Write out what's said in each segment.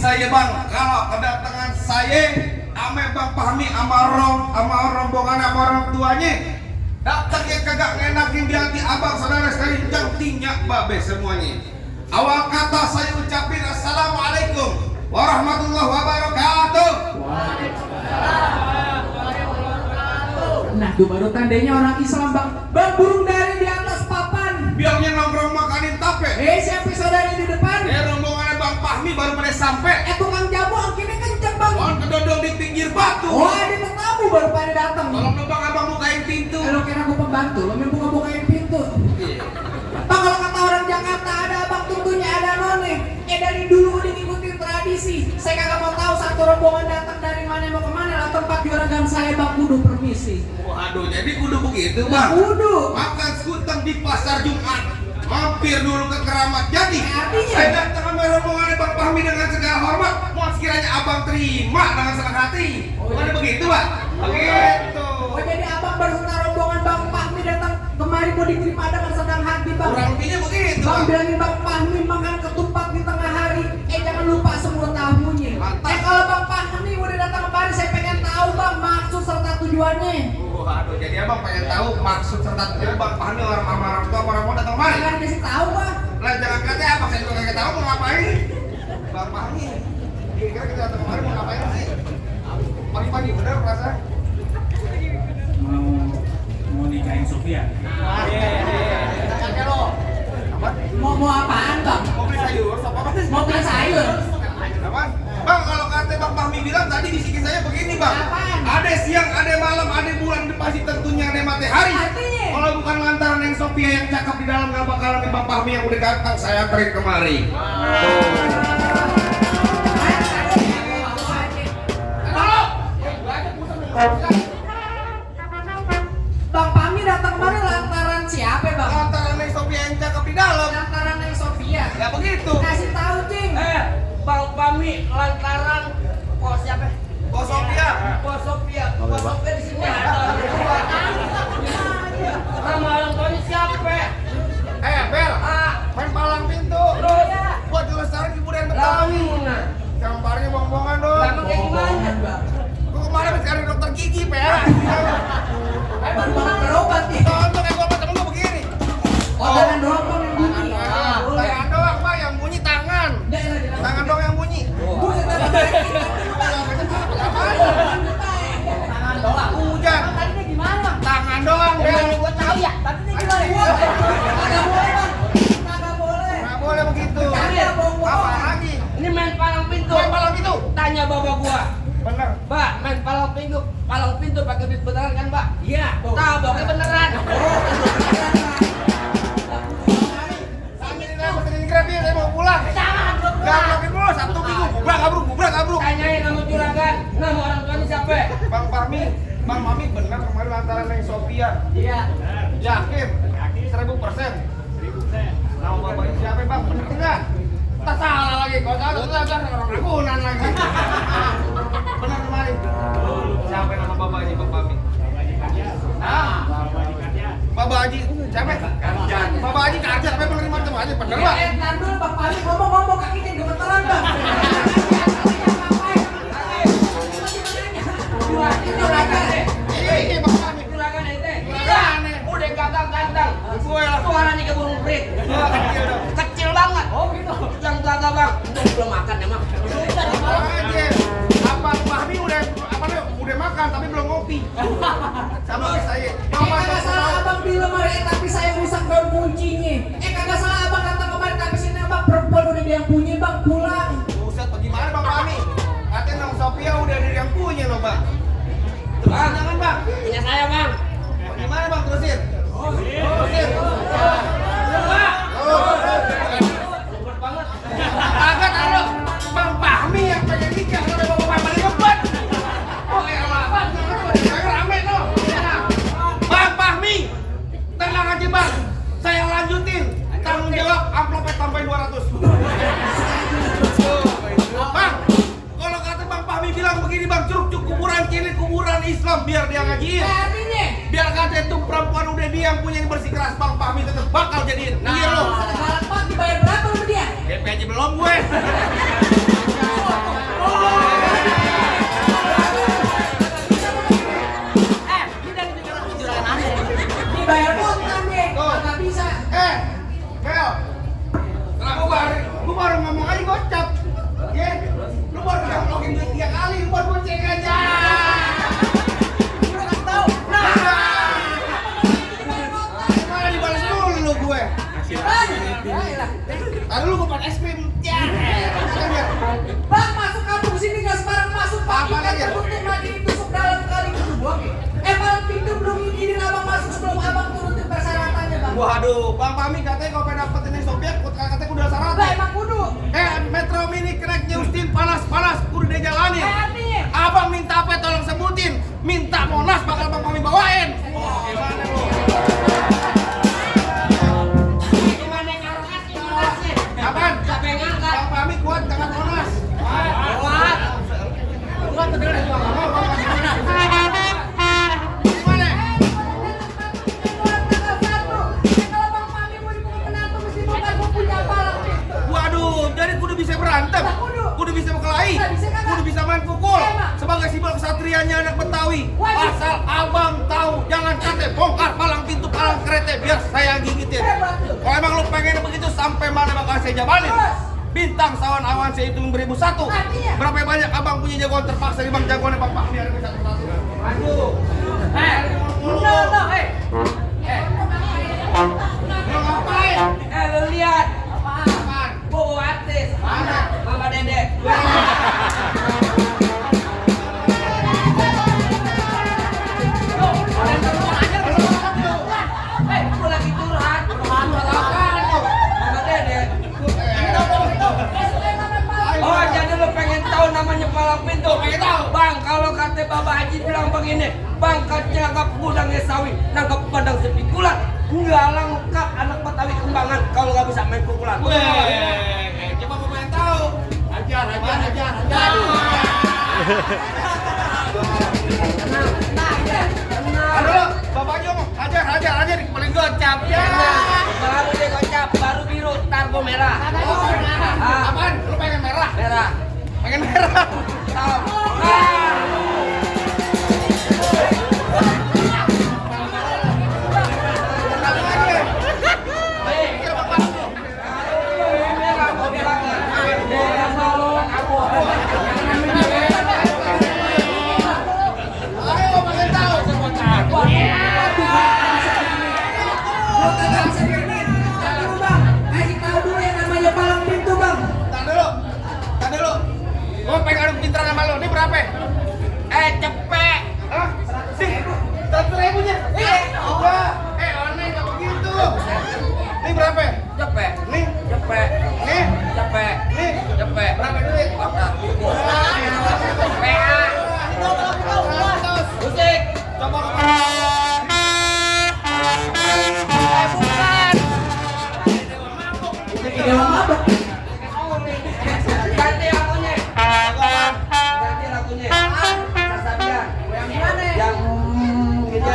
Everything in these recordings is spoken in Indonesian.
saya bang, kalau kedatangan saya ame Bang Fahmi sama rombongan sama orang tuanya datang ya kagak ngenakin di hati abang saudara sekali jantinya babe semuanya. Awal kata saya ucapin assalamualaikum warahmatullahi wabarakatuh. Nah itu baru tandanya orang Islam bang. Bang burung dari di atas papan. Biarnya nongkrong makanin tape. Siapa saudara di depan? Rombongannya Bang Fahmi baru pada sampai. Tukang jamu akhirnya kenceng bang. Kedodong di pinggir batu. Ada tetamu baru pada datang. Tolong dong bang, abang bukain pintu. Lo kira aku pembantu, lo main buka-bukain pintu. Bang kalau kata orang Jakarta ada abang tentunya ada none. Dari dulu udah ngikutin tradisi. Saya kagak mau tahu satu rombongan datang dari mana mau kemana lah tempat juragan saya bang kudu permisi. Waduh, jadi kudu begitu bang. Kudu. Makan skuteng di pasar Jumat. Mampir dulu ke Keramat Jati. Artinya? Saya datang sama rombongan Bang Fahmi dengan segala hormat. Mau sekiranya abang terima dengan senang hati. Bukan begitu bang? Begitu. Jadi abang beserta rombongan Bang Fahmi datang kemari mau diterima dengan senang hati bang. Kurang lebihnya begitu Bang bilangin Bang Fahmi makan ketupat di tengah hari. Jangan lupa semua tahunya. Kalau Bang Fahmi udah datang kemari saya pengen tahu bang maksud serta tujuannya. Waduh, jadi abang pengen tahu maksud serta tujuan Bang Fahmi orang tua orang mau datang kemari. Jangan kasih tahu bang. Lah jangan kata apa, saya juga kagak tahu mau ngapain. Bang Fahmi, kira-kira kita datang kemari mau ngapain sih? Pagi-pagi bener rasa. Mau nikahin Sofia. Mau apaan bang? Mau beli sayur, apa sih? Mau beli sayur? Apa? Bang, kalau kata Bang Fahmi bilang tadi bisikin saya begini bang. Apaan? Ada siang, ada malam, ada bulan, pasti tentunya ada matahari. Artinya? Kalau bukan lantaran yang Sophia yang cakep di dalam nggak bakalan Bang Fahmi yang udah datang saya anterin kemari. Bang Fahmi datang kemari lantaran siapa bang? Lantaran yang Sophia yang cakep di dalam. Lantaran yang Sofia. Ya begitu. Kasih tahu cing. Bang Fahmi lantaran bos siapa? Bos Sophia. Bos Sofia. Bos Sofia di sini ada. Nama orang tuanya siapa? Bel. Main palang pintu. Terus Buat dilestarikan kebudayaan Betawi. Lamun. Gambarnya bong-bongan dong. Emang kayak gimana? Gua kemarin habis cari dokter gigi, Pak. Baru banget berobat nih. Tonton yang gua temen gua begini. Jangan doang bang yang bunyi. Tangan doang, Pak, yang bunyi tangan. Tangan doang yang bunyi. Tangan doang. Hujan. Tadinya gimana? Tangan doang, Bel. Gua tahu ya. Tadinya gimana? Kagak boleh bang. Kagak boleh. Nggak boleh begitu. Kagak bohong. Apa lagi? Ini main palang pintu. Main palang pintu. Tanya bapak gua. Bener. Mbak, main palang pintu pakai duit beneran kan, Mbak? Iya. Tahu pokoknya beneran. Sambil ini aku sering grab ya, saya mau pulang. Jangan gua Gak pulang. mungkin dulu, Sabtu Minggu. Gubrak, gabruk. Tanyain nama juragan, nama orang tuanya siapa? Bang Fahmi bener kemarin lantaran yang Sophia. Iya. Yakin? 1000%. Nama bapaknya siapa bang? Bener nggak? Tak salah lagi, kalau salah orang Ragunan lagi. Bener kemarin. Siapa nama bapaknya Bang Fahmi? Bapak Haji, siapa? Karjan. Bapak Haji Karjan, apa bener macam aja, bener bang? Ntar dulu Bang Fahmi ngomong kaki jadi gemeteran bang. Iya Bang Fahmi. Juragan ente. Juragan. Udah ganteng. Gue lah. Suaranya ke burung prit. Kecil dong. Kecil banget. Oh gitu. Yang gagah bang. Belum makan emang. Aja. Apa Fahmi udah makan tapi belum ngopi. Sama saya. Kagak salah abang di lemari tapi saya rusak daun kuncinya. Kagak salah abang datang kemarin tapi sini abang perempuan udah dia yang punya bang pulang. Buset, bagaimana Bang Fahmi? Katanya Nang Sophia udah ada yang punya loh bang. Bang, Jangan bang. punya saya bang. Bagaimana bang terusin? Terusin. Cepet banget. Agak taruh Bang Fahmi yang pengen nikah sama bapak paling ngebat. Oh elah bang, jangan rame tuh. Bang Fahmi, tenang aja bang. Saya lanjutin. Tanggung jawab amplopnya tambahin 200. Bang, kalau kata Bang Fahmi bilang begini bang, curug kuburan kiri kuburan Islam biar dia ngajiin. Artinya Biar kata itu perempuan udah dia yang punya yang bersikeras Bang Fahmi tetap bakal jadiin. Iya lo. Bang dibayar berapa sama dia? DP aja belum gue. Waduh, Bang Pami katanya kalau pengen dapetin yang Soviet, katanya kudu syarat. Lah emang kudu. Metro Mini Crack Justin panas-panas kudu dijalanin. Artinya. Abang minta apa tolong sebutin. Minta Monas bakal Bang Pami bawain. Gimana lu? Gimana ngaruhat Monasnya? Apaan? Siapa yang ngangkat? Bang Pami kuat jangan Monas. Kuat. Kuat bener juga enggak mau Bang Pami Monas. Gimana? Waduh, jadi kudu bisa berantem, Lah, kudu. kudu bisa berkelahi, Lah, bisa kagak? kudu bisa main pukul. Emang. Sebagai simbol kesatrianya anak Betawi. Wajib. Asal abang tahu, jangan kate bongkar palang pintu palang kereta biar saya yang gigitin. Hebat tuh. Kalau emang lu pengen begitu sampai mana bakal saya jabanin. Terus. Bintang sawan awan saya hitung 1001. Artinya? Berapa banyak abang punya jagoan terpaksa di bang jagoannya Bang Pahmi ada satu-satu. Aduh. No, eh. Lu ngapain? Lu lihat. Apaan? Bobo artis. Mana? Mama Dede. Aku lagi curhat. Apaan tuh? Mama Dede. Oh, jadi lu pengen tahu namanya palang pintu? Pengen tahu? Bang, kalau kata Bapak Haji bilang begini, Bang nangkap gudangnya sawi, nangkap padang sepikulan, nggak lengkap anak Betawi kembangan kalau nggak bisa main pukulan. Coba gue pengen tahu. Hajar. Aduh, bapaknya ngomong, hajar, paling gocap. Ya. Baru dia kocap, baru biru, targo merah. Apaan? Lu pengen merah? Merah. Pengen merah? Tahu. Merah, kau bilang. Merah, tolong aku. Ayo, pengen tahu. Lu kagak bisa diemin. Tapi lu Bang, kasih tahu dulu yang namanya palang pintu Bang. Tar dulu. Gua pengen adu pintar sama lo. Ini berapa? Cepet. Hah? 100.000-nya? Iya. Enggak. Aneh enggak begitu. Ini berapa? Cepet. Nih, Cepet. nih, Cepet. nih. Cepet. Berapa duit? Musik. Coba Bukan. Dewa mabok. Ganti lagunya. Ganti lagunya. Sasabian. Yang mana? Yang gitu.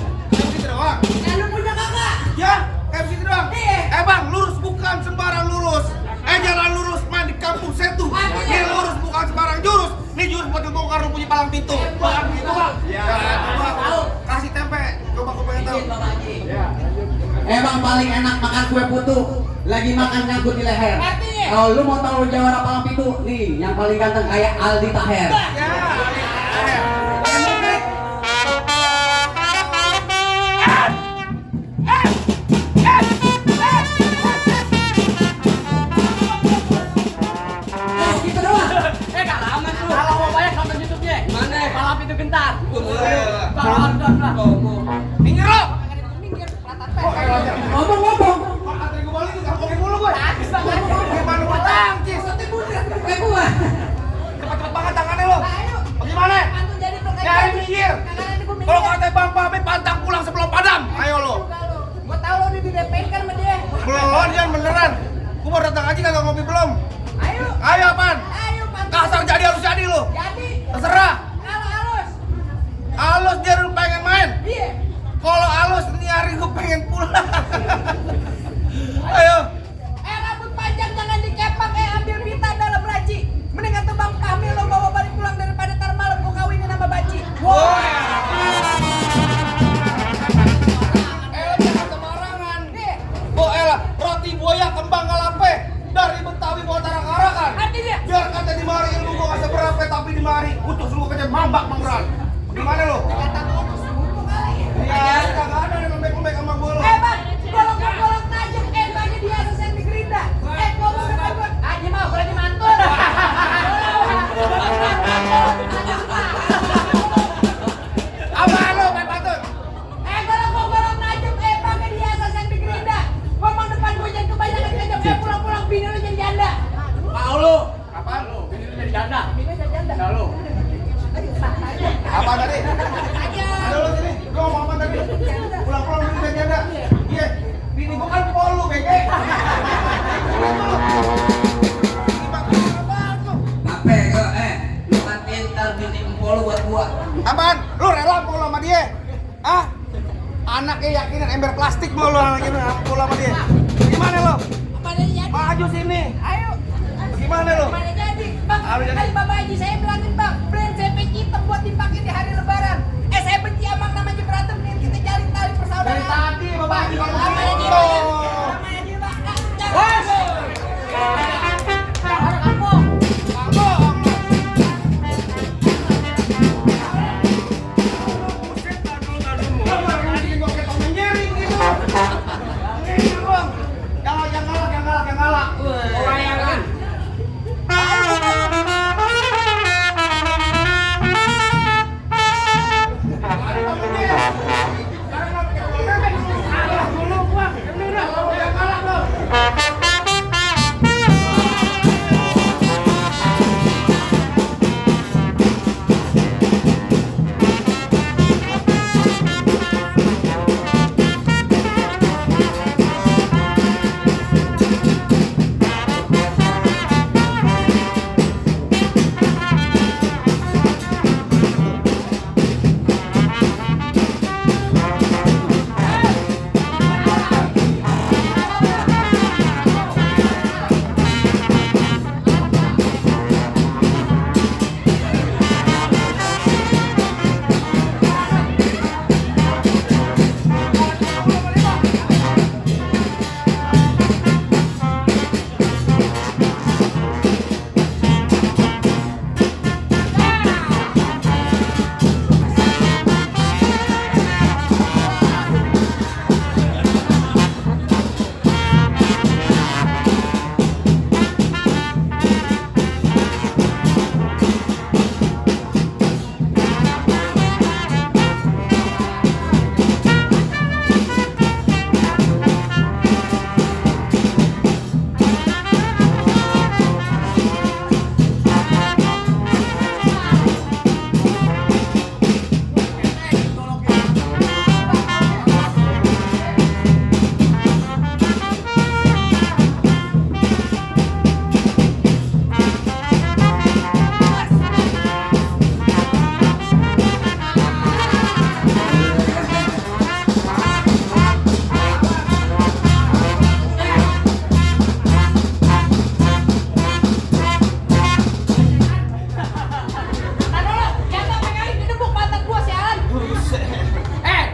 kayak begitu doang. Lu punya kagak? Ya, kayak begitu doang. Iya. Bang, lurus bukan sembarang lurus. Jalan lurus main di kampung Setu. Ini lurus bukan sembarang jurus. Ini jurus buat ngebongkar lu punya palang pintu. Bukan begitu, Bang. Ya, coba. Kasih tempe. Coba aku pengen tahu. Emang paling enak makan kue putu, lagi makan nyangkut di leher. Artinya? Kalau lu mau tahu jawara palang pintu, nih yang paling ganteng kayak Aldi Taher. Ya. Oh, gitu doang. Gak lama tuh. Kalau mau banyak nonton YouTube-nya. Mana? Palang pintu gentar. Bang, Minggir lo. Minggir, kelatan Ngomong-ngomong, Kalau antri gue balik, ngomongin mulu gue. Habis banget. Gimana gue tangkis? Sote bunder. Kayak gua. Cepet-cepet banget tangannya lo. Ayo. Bagaimana? Pantun jadi perkara. Nyari minggir. Kagak nanti gua minggir. Kalau kata Bang Pami pantang pulang sebelum padam. Ayo lo. Gua tahu lo udah di DP-in kan sama dia. Belum jangan beneran. Gue baru datang aja kagak ngopi belum. Ayo. Ayo apaan? Ayo pantun. Kasar jadi harus jadi lo. Jadi. Terserah. Kalau halus. Halus dia lu pengen main. Iya. Kalau halus ini hari gue pengen pulang. Ayo. Rambut panjang jangan dikepak, ambil pita dalam laci. Mending kata Bang Pahmi lo bawa balik pulang daripada tar malam gua kawinin sama Baci. Woi. Jangan sembarangan. Nih, Oh elah, roti buaya mambak mangran. Gimana lu? Kata bonus dulu kali. Iya, kagak ada yang lembek-lembek sama gua lu. Bang, golong tajam, bagi dia asisten di Gerinda. Ngomong depan gua. Aji mau, berani mantul. Apa lu main patut? Golong tajam, bagi dia asisten di Gerinda. Ngomong depan gua jangan kebanyakan kejam. Pulang-pulang bini lu jadi janda. Mau lu. Apaan lu? Bini lu jadi janda. Bini jadi janda. Nah lu. Apa tadi? Ada lu sini. Lu ngomong apa tadi? Pulang-pulang bini jadi janda. Iya. Bini gua kan polu, bege. Ngapain gua? Lu kan pintar bini empol buat gua. Apaan? Lu rela polu sama dia? Hah? Anaknya yakinan ember plastik mulu lagi polu sama dia. Gimana lu? Mana jadi? Maju sini. Ayo. Gimana lu? Mana jadi? Bang, Harus jadi. kali Bapak Haji saya bilangin bang, brand CP hitam buat dipakai di hari lebaran. Saya benci abang namanya berantem nih, kita jalin tali persaudaraan. Dari tadi Bapak Haji kalau Namanya gitu. Haji, namanya Haji bang. Bos. Orang kampung. Jangan galak. Layangan.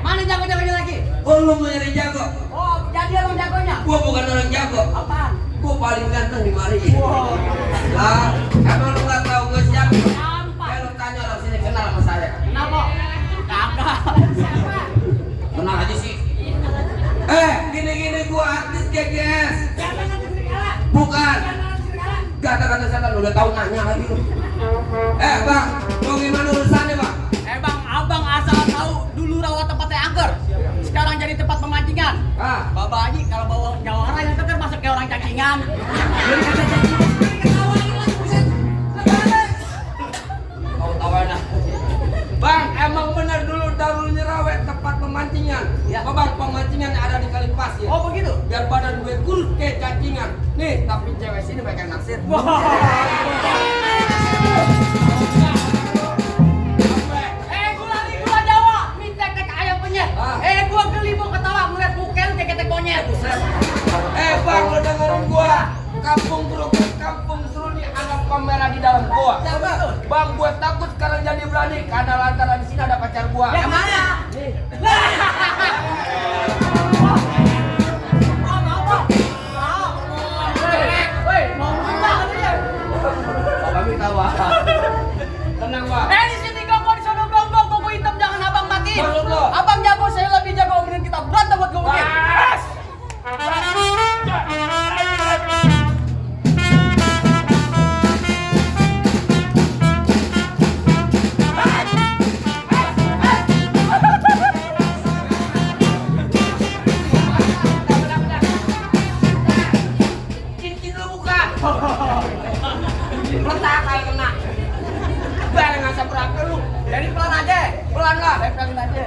Mana jago-jagonya lagi? Oh lu mau nyari jago? Oh, jadi abang jagonya. Gua bukan orang jago. Apaan? Gua paling ganteng di mari. Wow. Lah, emang lu nggak tahu gua siapa? Gampang. Lu tanya orang sini kenal sama saya. Kenapa? Kagak. Siapa? Kenal aja sih. Gini-gini gua artis GGS. Siapa yang ngasih serigala? Bukan. Siapa yang ngasih serigala? Kata-kata setan udah tahu nanya lagi lu. Bang, mau gimana urusannya, Bang? Bang, abang asal tahu dulu rawa tempatnya angker. Sekarang jadi tempat pemancingan. Bapak Haji kalau bawa jawara yang tegar masuk kayak orang cacingan. Ketawain lagi, buset. Kebalik. Kau tahu dah. Bang, emang benar dulu Darul Nyerawet tempat pemancingan. Ya. Bang, pemancingan ada di Kalipas ya. Oh begitu? Biar badan gue kurus kayak cacingan. Nih, tapi cewek sini pakai naksir. Gula Jawa, minta tek ayam penyet. Gua geli mau ketawa ngeliat muka lu kayak ketek monyet. Bang, lo dengerin gua. Kampung Seruni anggap kamera di dalam gua. Bang, gue takut sekarang jadi berani karena lantaran di sini ada pacar gua. Yang mana? Nih. Mau minta katanya. Kami tahu. Tenang, Bang. Di sini gua Jadi pelan aja. Pelan lah. Tempelin aja.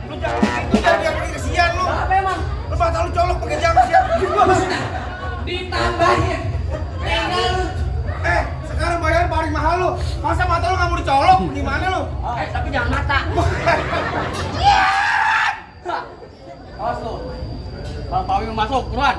Lu jangan gitu jangan dia pergi kesian lu. Apa emang? Lu mata lu colok pakai jam kesian. Ditambahin. Tinggal lu. Sekarang bayar paling mahal lu. Masa mata lu nggak mau dicolok? Gimana lu? Tapi jangan mata. Awas lu. Bang Pawi mau masuk, buruan.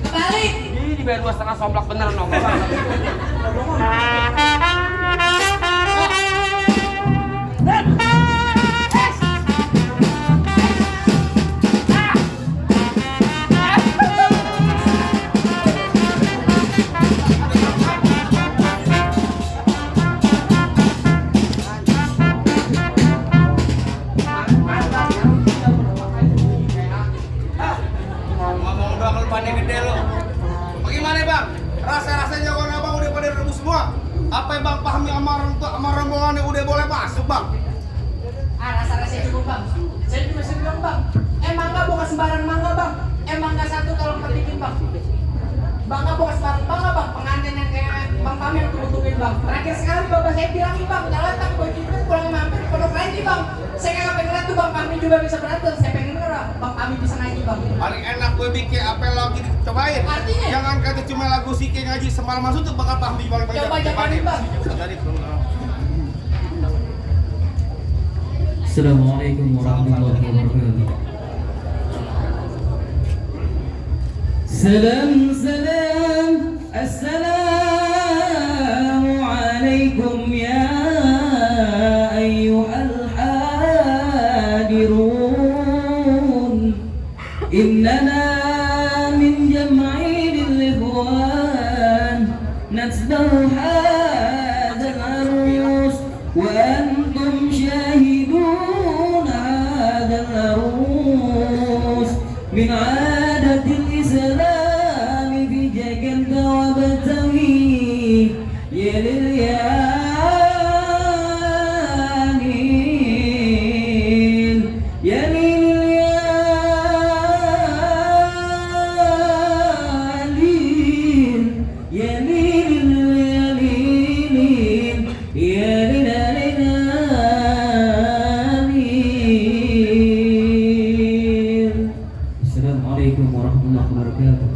Kebalik. Ih, dibayar 2,5 somplak beneran nongol banget. Ngomong doang lu pandai gede lu. Bagaimana bang? Rasa-rasanya jagoan abang udah pada rebus semua. Apa yang bang pahami sama orang tua sama rombongannya udah boleh masuk bang? Rasa-rasanya cukup bang. Saya juga seneng bang. Mangga bukan sembarang mangga bang. Mangga satu tolong petikin bang. Bangga bukan sembarang mangga bang. Pengantin yang kayak bang kami yang tunggu-tungguin bang. Terakhir sekali bapak saya bilangin bang, jalan tak begitu pulang mampir di pondok lagi bang. Saya kagak pengen lihat tuh bang kami juga bisa berantem. Saya pengen denger bang kami bisa ngaji bang. Paling enak gue bikin apa lagi dicobain. Artinya? Jangan kata cuma lagu Sike ngaji semalam masuk tuh bakal paham di paling banyak. Coba jabanin bang. Tadi Assalamualaikum warahmatullahi wabarakatuh. Salam salam, assalamualaikum ya ayyuhal hadirun. Innana min jam'il ikhwan nasbahu hadzal arus wa antum syahidun hadzal arus min 'adatil islam fi Jakarta wa Batawi ya lil yanin ya lil yanin ya lil yanin ya lil yanin. Assalamualaikum warahmatullahi wabarakatuh.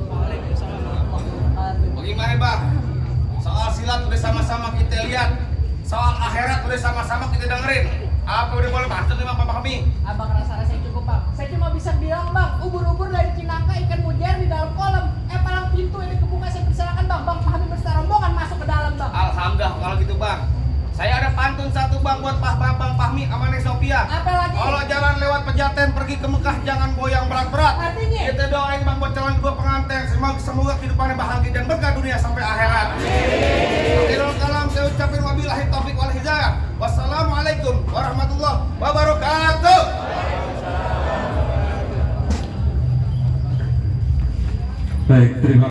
Bagaimana bang? Soal silat udah sama-sama kita lihat. Soal akhirat udah sama-sama kita dengerin. Apa udah boleh masuk nih bang kami? Abang rasa-rasanya cukup bang. Saya cuma bisa bilang bang, ubur-ubur dari Cinangka ikan mujair di dalam kolam. Palang pintu ini kebuka saya persilakan bang. Bang Fahmi beserta rombongan masuk ke dalam bang. Alhamdulillah kalau gitu bang. Saya ada pantun satu bang buat Bang Fahmi sama Neng Sophia. Apa lagi? Kalau jalan lewat Pejaten pergi ke Mekah jangan goyang berat-berat. Artinya? Kita doain bang buat calon dua pengantin semoga kehidupannya bahagia dan berkah dunia sampai akhirat. Akhirul kalam saya ucapin wabillahi taufik wal hidayah. Wassalamualaikum warahmatullahi wabarakatuh. Baik, terima